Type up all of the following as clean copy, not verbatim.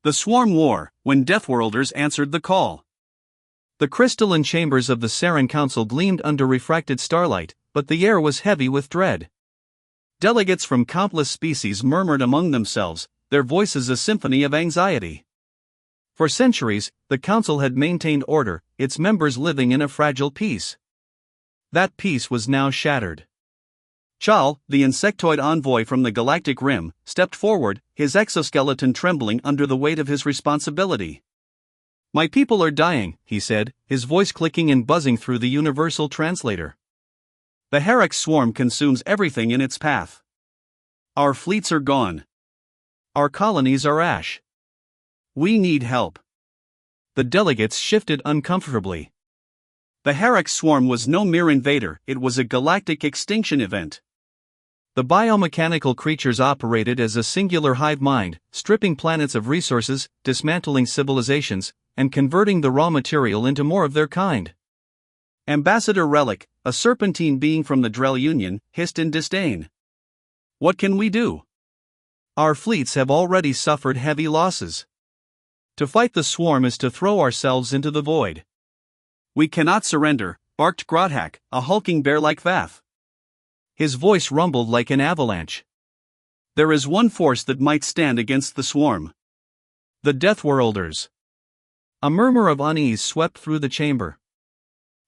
The swarm war, when Deathworlders answered the call. The crystalline chambers of the Saren Council gleamed under refracted starlight, but the air was heavy with dread. Delegates from countless species murmured among themselves, their voices a symphony of anxiety. For centuries, the Council had maintained order, its members living in a fragile peace. That peace was now shattered. Chal, the insectoid envoy from the galactic rim, stepped forward, his exoskeleton trembling under the weight of his responsibility. "My people are dying," he said, his voice clicking and buzzing through the universal translator. "The Herex swarm consumes everything in its path. Our fleets are gone. Our colonies are ash. We need help." The delegates shifted uncomfortably. The Herex swarm was no mere invader, it was a galactic extinction event. The biomechanical creatures operated as a singular hive mind, stripping planets of resources, dismantling civilizations, and converting the raw material into more of their kind. Ambassador Relic, a serpentine being from the Drell Union, hissed in disdain. "What can we do? Our fleets have already suffered heavy losses. To fight the swarm is to throw ourselves into the void." "We cannot surrender," barked Grodhak, a hulking bear like Vath. His voice rumbled like an avalanche. "There is one force that might stand against the swarm. The Deathworlders." A murmur of unease swept through the chamber.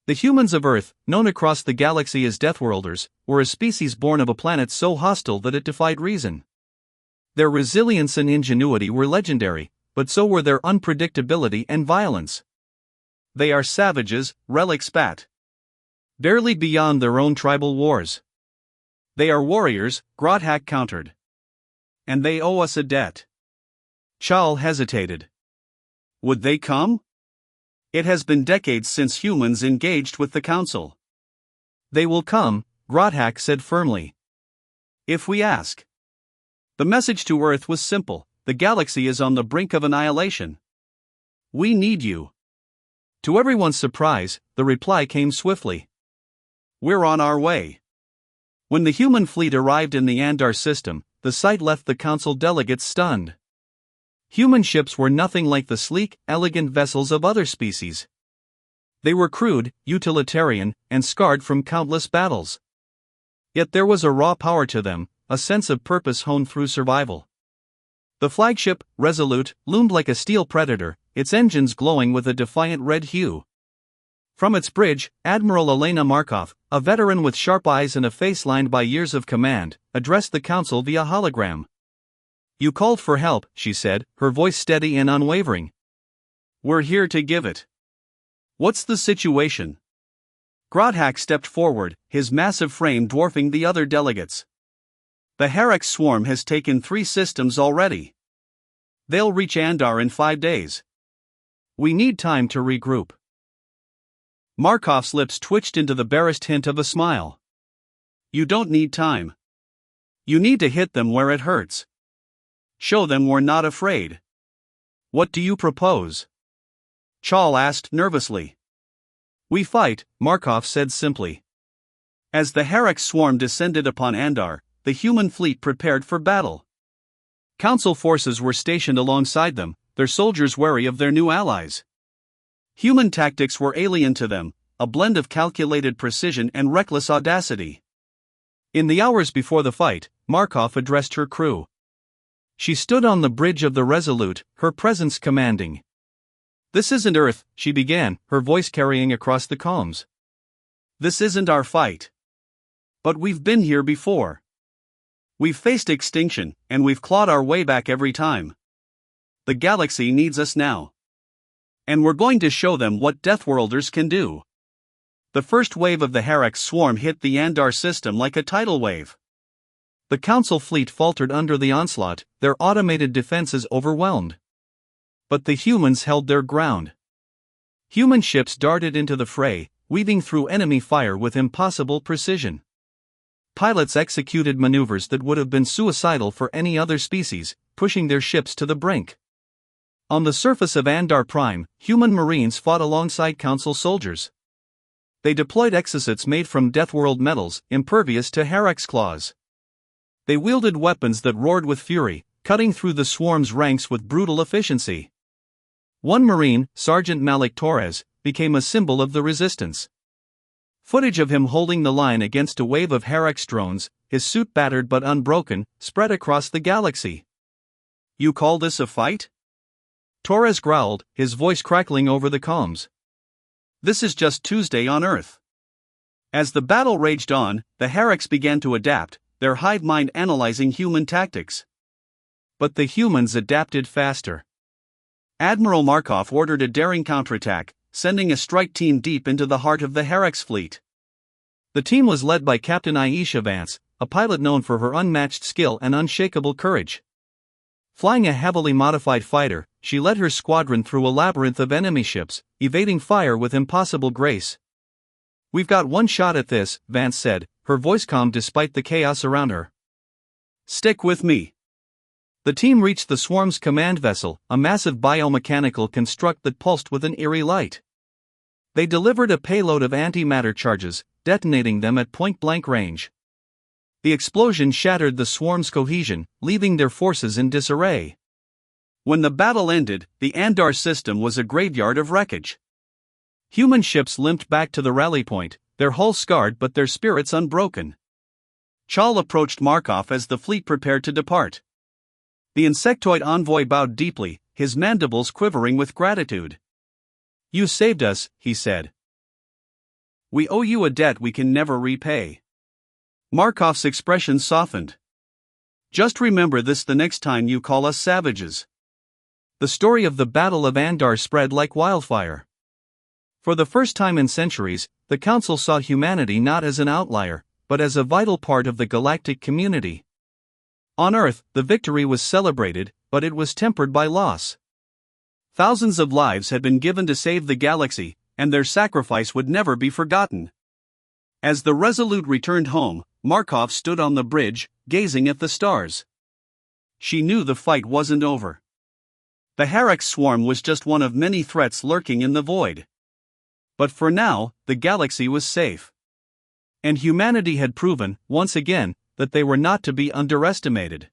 The humans of Earth, known across the galaxy as Deathworlders, were a species born of a planet so hostile that it defied reason. Their resilience and ingenuity were legendary, but so were their unpredictability and violence. "They are savages," Relic spat. "Barely beyond their own tribal wars." "They are warriors," Grodhak countered. "And they owe us a debt." Chal hesitated. "Would they come? It has been decades since humans engaged with the Council." "They will come," Grodhak said firmly. "If we ask." The message to Earth was simple: the galaxy is on the brink of annihilation. We need you. To everyone's surprise, the reply came swiftly. "We're on our way." When the human fleet arrived in the Andar system, the sight left the Council delegates stunned. Human ships were nothing like the sleek, elegant vessels of other species. They were crude, utilitarian, and scarred from countless battles. Yet there was a raw power to them, a sense of purpose honed through survival. The flagship, Resolute, loomed like a steel predator, its engines glowing with a defiant red hue. From its bridge, Admiral Elena Markov, a veteran with sharp eyes and a face lined by years of command, addressed the Council via hologram. "You called for help," she said, her voice steady and unwavering. "We're here to give it. What's the situation?" Grodhak stepped forward, his massive frame dwarfing the other delegates. "The Herex swarm has taken 3 systems already. They'll reach Andar in 5 days. We need time to regroup." Markov's lips twitched into the barest hint of a smile. "You don't need time. You need to hit them where it hurts. Show them we're not afraid." "What do you propose?" Chal asked nervously. "We fight," Markov said simply. As the Herex swarm descended upon Andar, the human fleet prepared for battle. Council forces were stationed alongside them, their soldiers wary of their new allies. Human tactics were alien to them, a blend of calculated precision and reckless audacity. In the hours before the fight, Markov addressed her crew. She stood on the bridge of the Resolute, her presence commanding. "This isn't Earth," she began, her voice carrying across the calms. "This isn't our fight. But we've been here before. We've faced extinction, and we've clawed our way back every time. The galaxy needs us now. And we're going to show them what Deathworlders can do." The first wave of the Herex swarm hit the Andar system like a tidal wave. The Council fleet faltered under the onslaught, their automated defenses overwhelmed. But the humans held their ground. Human ships darted into the fray, weaving through enemy fire with impossible precision. Pilots executed maneuvers that would have been suicidal for any other species, pushing their ships to the brink. On the surface of Andar Prime, human marines fought alongside Council soldiers. They deployed exocets made from Deathworld metals, impervious to Herex claws. They wielded weapons that roared with fury, cutting through the swarm's ranks with brutal efficiency. One Marine, Sergeant Malik Torres, became a symbol of the resistance. Footage of him holding the line against a wave of Herex drones, his suit battered but unbroken, spread across the galaxy. "You call this a fight?" Torres growled, his voice crackling over the comms. "This is just Tuesday on Earth." As the battle raged on, the Herex began to adapt, their hive mind analyzing human tactics. But the humans adapted faster. Admiral Markov ordered a daring counterattack, sending a strike team deep into the heart of the Herex fleet. The team was led by Captain Aisha Vance, a pilot known for her unmatched skill and unshakable courage. Flying a heavily modified fighter, she led her squadron through a labyrinth of enemy ships, evading fire with impossible grace. "We've got one shot at this," Vance said, her voice calm despite the chaos around her. "Stick with me." The team reached the swarm's command vessel, a massive biomechanical construct that pulsed with an eerie light. They delivered a payload of antimatter charges, detonating them at point-blank range. The explosion shattered the swarm's cohesion, leaving their forces in disarray. When the battle ended, the Andar system was a graveyard of wreckage. Human ships limped back to the rally point, their hulls scarred but their spirits unbroken. Chal approached Markov as the fleet prepared to depart. The insectoid envoy bowed deeply, his mandibles quivering with gratitude. "You saved us," he said. "We owe you a debt we can never repay." Markov's expression softened. "Just remember this the next time you call us savages." The story of the Battle of Andar spread like wildfire. For the first time in centuries, the Council saw humanity not as an outlier, but as a vital part of the galactic community. On Earth, the victory was celebrated, but it was tempered by loss. Thousands of lives had been given to save the galaxy, and their sacrifice would never be forgotten. As the Resolute returned home, Markov stood on the bridge, gazing at the stars. She knew the fight wasn't over. The Herex swarm was just one of many threats lurking in the void. But for now, the galaxy was safe. And humanity had proven, once again, that they were not to be underestimated.